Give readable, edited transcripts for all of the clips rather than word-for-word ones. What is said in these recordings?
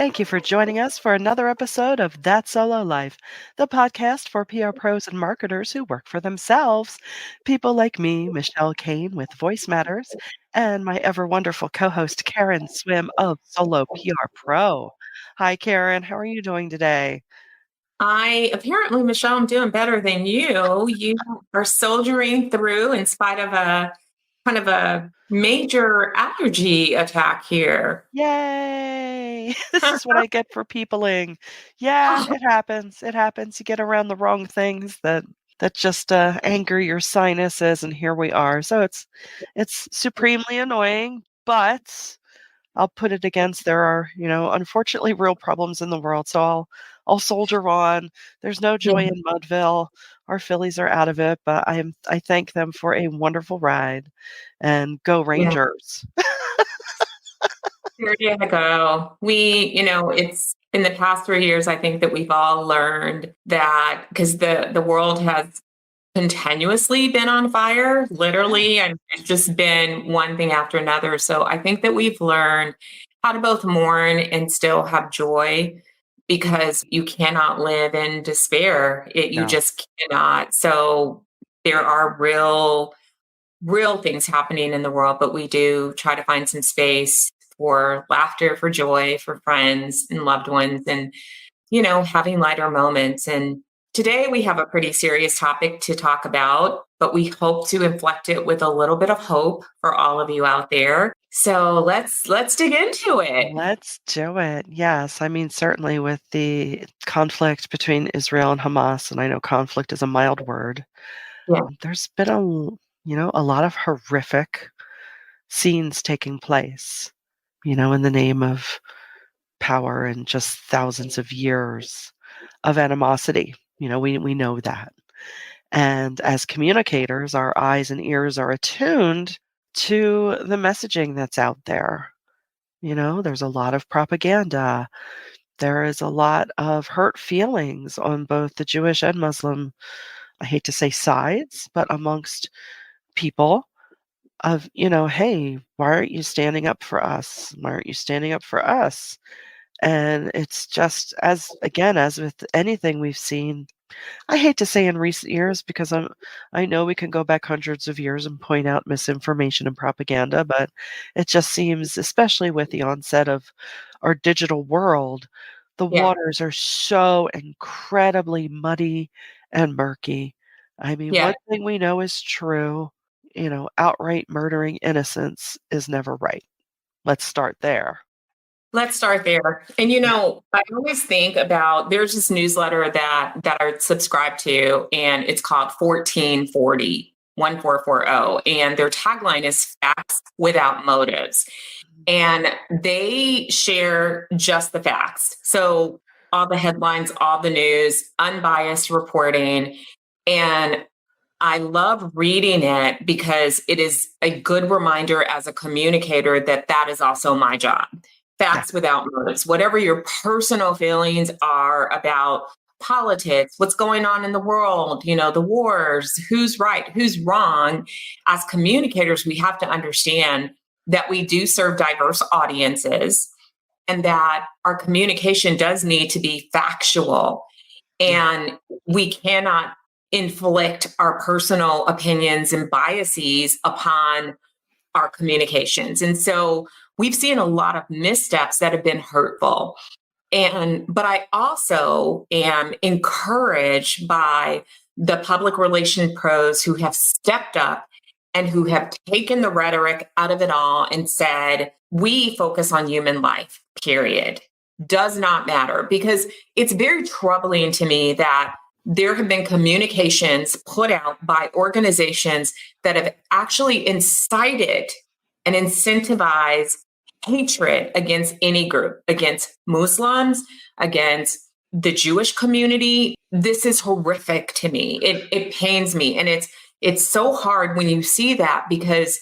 Thank you for joining us for another episode of That Solo Life, the podcast for PR pros and marketers who work for themselves. People like me, Michelle Kane with VoiceMatters, and my ever wonderful co host, Karen Swim of Solo PR Pro. Hi, Karen. How are you doing today? Apparently, Michelle, I'm doing better than you. You are soldiering through in spite of a kind of a major allergy attack here. Yay! This is what I get for peopling. Yeah, it happens. It happens. You get around the wrong things that just anger your sinuses, and here we are. So it's supremely annoying, but I'll put it against there are, unfortunately real problems in the world. So I'll soldier on. There's no Yeah, joy in Mudville. Our Phillies are out of it, but I thank them for a wonderful ride, and go yeah. Rangers. There you go. It's in the past 3 years, I think that we've all learned that because the world has continuously been on fire, literally, and it's just been one thing after another. So I think that we've learned how to both mourn and still have joy because you cannot live in despair. You No. just cannot. So there are real things happening in the world, but we do try to find some space for laughter, for joy, for friends and loved ones, and, having lighter moments. And today we have a pretty serious topic to talk about, but we hope to inflect it with a little bit of hope for all of you out there. So let's dig into it. Let's do it. Yes. I mean, certainly with the conflict between Israel and Hamas, and I know conflict is a mild word, Yeah, there's been a lot of horrific scenes taking place, in the name of power and just thousands of years of animosity. We know that. And as communicators, our eyes and ears are attuned to the messaging that's out there. There's a lot of propaganda. There is a lot of hurt feelings on both the Jewish and Muslim, I hate to say sides, but amongst people of, hey, why aren't you standing up for us? Why aren't you standing up for us? And it's just as with anything we've seen, I hate to say in recent years because I know we can go back hundreds of years and point out misinformation and propaganda, but it just seems, especially with the onset of our digital world, the yeah, waters are so incredibly muddy and murky. I mean, yeah. one thing we know is true, outright murdering innocents is never right. Let's start there. Let's start there. And I always think about there's this newsletter that I subscribe to, and it's called 1440. And their tagline is facts without motives. And they share just the facts. So all the headlines, all the news, unbiased reporting. And I love reading it because it is a good reminder as a communicator that that is also my job. Yeah. Facts without motives, whatever your personal feelings are about politics, what's going on in the world, the wars, who's right, who's wrong. As communicators, we have to understand that we do serve diverse audiences and that our communication does need to be factual. And we cannot inflict our personal opinions and biases upon our communications. And so we've seen a lot of missteps that have been hurtful. But I also am encouraged by the public relation pros who have stepped up and who have taken the rhetoric out of it all and said, we focus on human life, period. Does not matter. Because it's very troubling to me that there have been communications put out by organizations that have actually incited and incentivized hatred against any group, against Muslims, against the Jewish community. This is horrific to me. It pains me. And it's so hard when you see that because,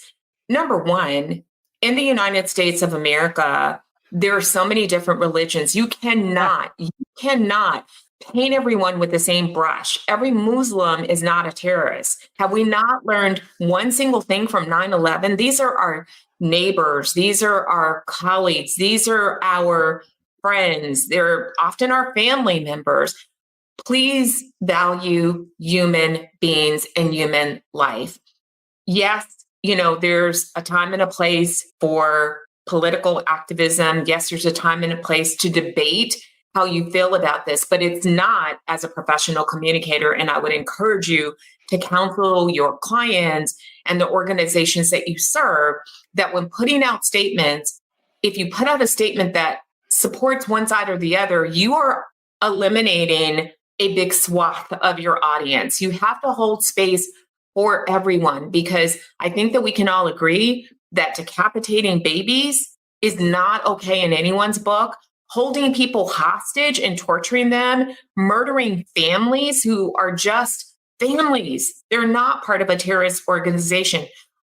number one, in the United States of America, there are so many different religions. You cannot paint everyone with the same brush. Every Muslim is not a terrorist. Have we not learned one single thing from 9/11? These are our neighbors. These are our colleagues. These are our friends, they're often our family members. Please value human beings and human life. Yes, there's a time and a place for political activism. Yes, there's a time and a place to debate how you feel about this, but it's not as a professional communicator. And I would encourage you to counsel your clients and the organizations that you serve that when putting out statements, if you put out a statement that supports one side or the other, you are eliminating a big swath of your audience. You have to hold space for everyone, because I think that we can all agree that decapitating babies is not okay in anyone's book. Holding people hostage and torturing them, murdering families who are just families. They're not part of a terrorist organization.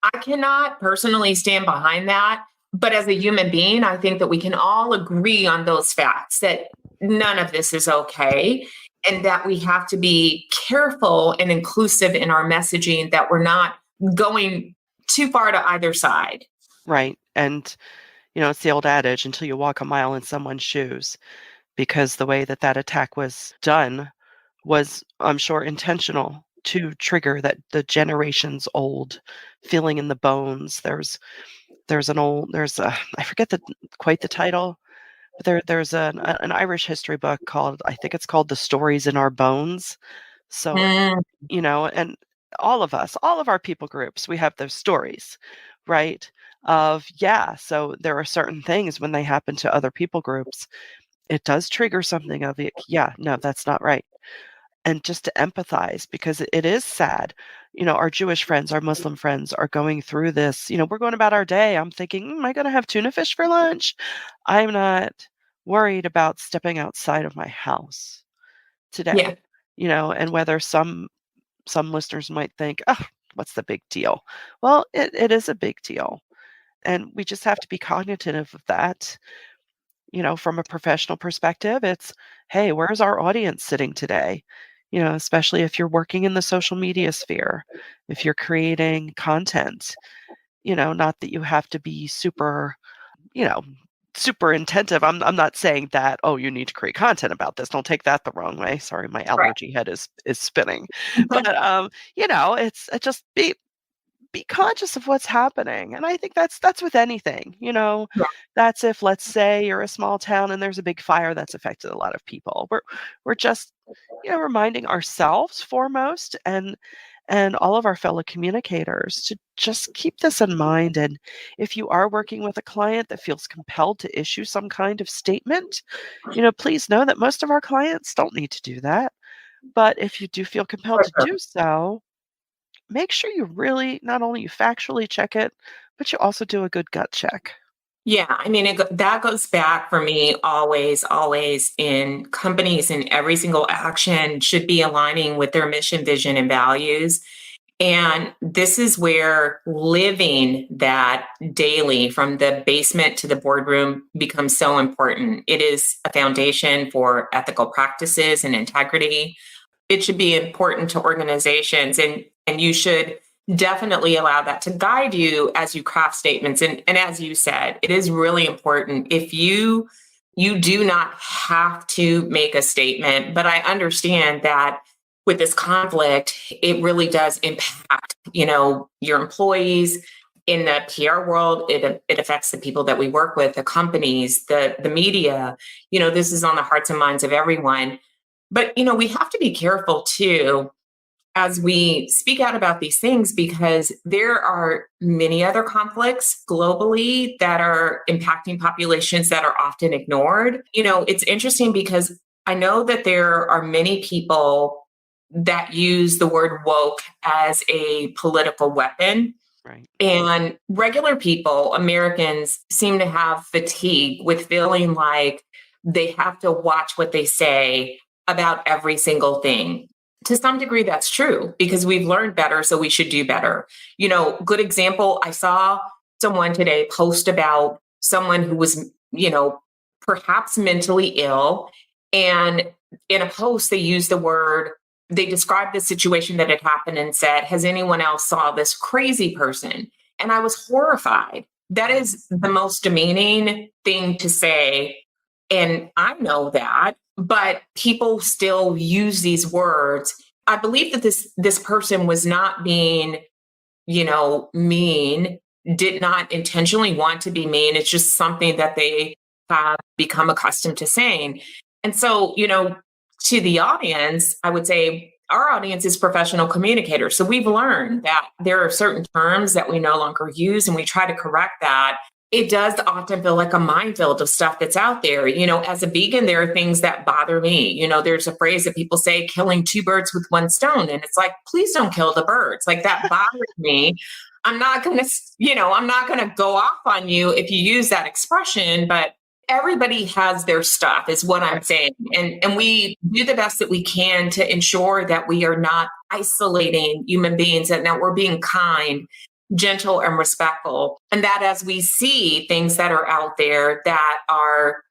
I cannot personally stand behind that. But as a human being, I think that we can all agree on those facts, that none of this is okay, and that we have to be careful and inclusive in our messaging, that we're not going too far to either side. Right. And, it's the old adage, until you walk a mile in someone's shoes, because the way that attack was done was, I'm sure, intentional to trigger that the generations old feeling in the bones. I forget quite the title, but there's an Irish history book called, I think it's called The Stories in Our Bones. So, Mm, and all of us, all of our people groups, we have those stories, right? So there are certain things when they happen to other people groups, it does trigger something of it. Yeah, no, that's not right. And just to empathize, because it is sad. Our Jewish friends, our Muslim friends are going through this. We're going about our day. I'm thinking, am I going to have tuna fish for lunch? I'm not worried about stepping outside of my house today. yeah. And whether some listeners might think, oh, what's the big deal? Well, it is a big deal. And we just have to be cognitive of that. From a professional perspective, it's, hey, where's our audience sitting today? Especially if you're working in the social media sphere, if you're creating content, not that you have to be super, you know, super intensive. I'm not saying that, oh, you need to create content about this. Don't take that the wrong way. Sorry, my Right. allergy head is spinning. But it's just be conscious of what's happening. And I think that's with anything. Yeah. That's if, let's say, you're a small town and there's a big fire that's affected a lot of people. We're just reminding ourselves foremost, and all of our fellow communicators, to just keep this in mind. And if you are working with a client that feels compelled to issue some kind of statement, please know that most of our clients don't need to do that. But if you do feel compelled For to sure. do so, make sure you really, not only you factually check it, but you also do a good gut check. Yeah, I mean, that goes back for me always, always in companies, and every single action should be aligning with their mission, vision, and values. And this is where living that daily from the basement to the boardroom becomes so important. It is a foundation for ethical practices and integrity. It should be important to organizations, and you should definitely allow that to guide you as you craft statements. And as you said, it is really important. If you do not have to make a statement, but I understand that with this conflict, it really does impact, your employees. In the PR world, it affects the people that we work with, the companies, the media. This is on the hearts and minds of everyone. But, we have to be careful too as we speak out about these things, because there are many other conflicts globally that are impacting populations that are often ignored. It's interesting because I know that there are many people that use the word woke as a political weapon. Right. And regular people, Americans, seem to have fatigue with feeling like they have to watch what they say about every single thing. To some degree, that's true because we've learned better, so we should do better. Good example, I saw someone today post about someone who was, perhaps mentally ill. And in a post, they described the situation that had happened and said, has anyone else saw this crazy person? And I was horrified. That is the most demeaning thing to say And I know that, but people still use these words. I believe that this person was not being, mean, did not intentionally want to be mean. It's just something that they have become accustomed to saying. And so, to the audience, I would say our audience is professional communicators. So we've learned that there are certain terms that we no longer use, and we try to correct that. It does often feel like a minefield of stuff that's out there. As a vegan, there are things that bother me. There's a phrase that people say, killing two birds with one stone. And it's like, please don't kill the birds. Like, that bothers me. I'm not going to, I'm not going to go off on you if you use that expression, but everybody has their stuff is what I'm saying. And we do the best that we can to ensure that we are not isolating human beings and that we're being kind, gentle, and respectful. And that as we see things that are out there that are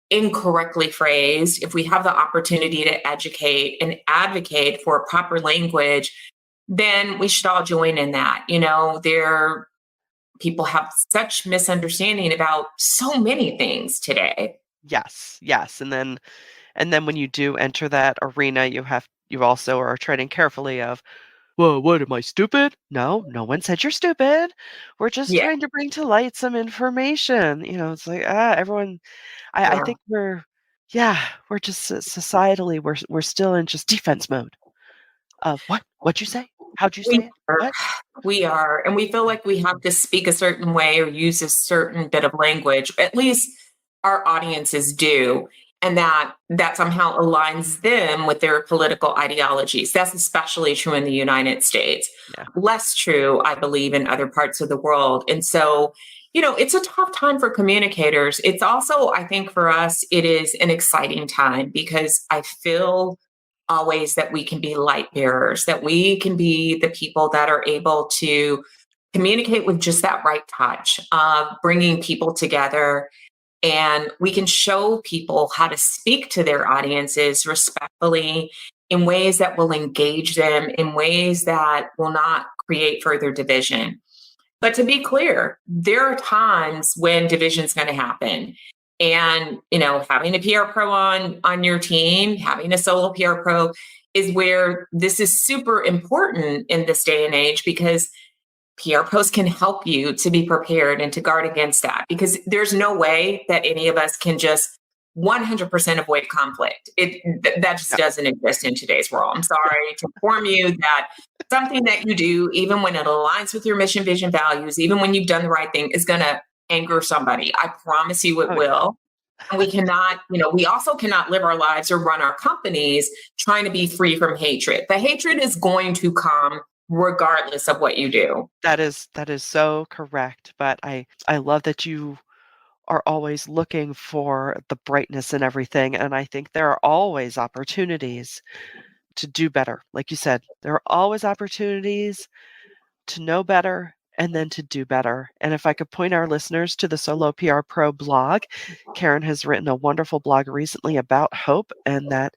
incorrectly phrased, if we have the opportunity to educate and advocate for proper language, then we should all join in that. People have such misunderstanding about so many things today. Yes, yes. And then when you do enter that arena, you also are treading carefully of, well, what, am I stupid? No one said you're stupid. We're just Yeah. trying to bring to light some information. It's like, everyone, I think we're just societally, we're still in just defense mode of what'd you say? How'd you say We it? are. What? We are. And we feel like we have to speak a certain way or use a certain bit of language. At least our audiences do. And that somehow aligns them with their political ideologies. That's especially true in the United States. Yeah. Less true, I believe, in other parts of the world. And so, it's a tough time for communicators. It's also, I think, for us, it is an exciting time because I feel always that we can be light bearers, that we can be the people that are able to communicate with just that right touch of bringing people together. And we can show people how to speak to their audiences respectfully in ways that will engage them, in ways that will not create further division. But to be clear, there are times when division is going to happen. And, having a PR pro on your team, having a solo PR pro is where this is super important in this day and age, because PR pros can help you to be prepared and to guard against that, because there's no way that any of us can just 100% avoid conflict. That just doesn't exist in today's world. I'm sorry to inform you that something that you do, even when it aligns with your mission, vision, values, even when you've done the right thing, is going to anger somebody. I promise you it will. And we cannot, we also cannot live our lives or run our companies trying to be free from hatred. The hatred is going to come regardless of what you do. That is so correct. But I love that you are always looking for the brightness in everything. And I think there are always opportunities to do better. Like you said, there are always opportunities to know better and then to do better. And if I could point our listeners to the Solo PR Pro blog, Karen has written a wonderful blog recently about hope, and that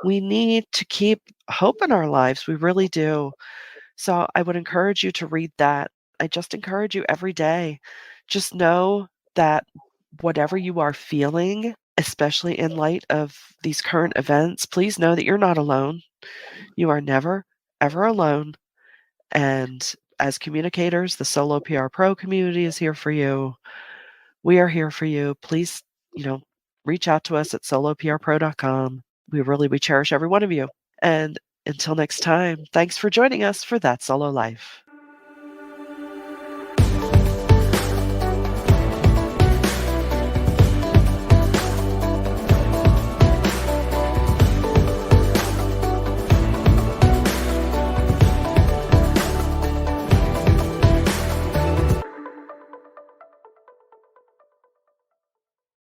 we need to keep hope in our lives. We really do. So I would encourage you to read that. I just encourage you every day. Just know that whatever you are feeling, especially in light of these current events, please know that you're not alone. You are never, ever alone. And as communicators, the Solo PR Pro community is here for you. We are here for you. Please, reach out to us at soloprpro.com. We cherish every one of you. And until next time, thanks for joining us for That Solo Life.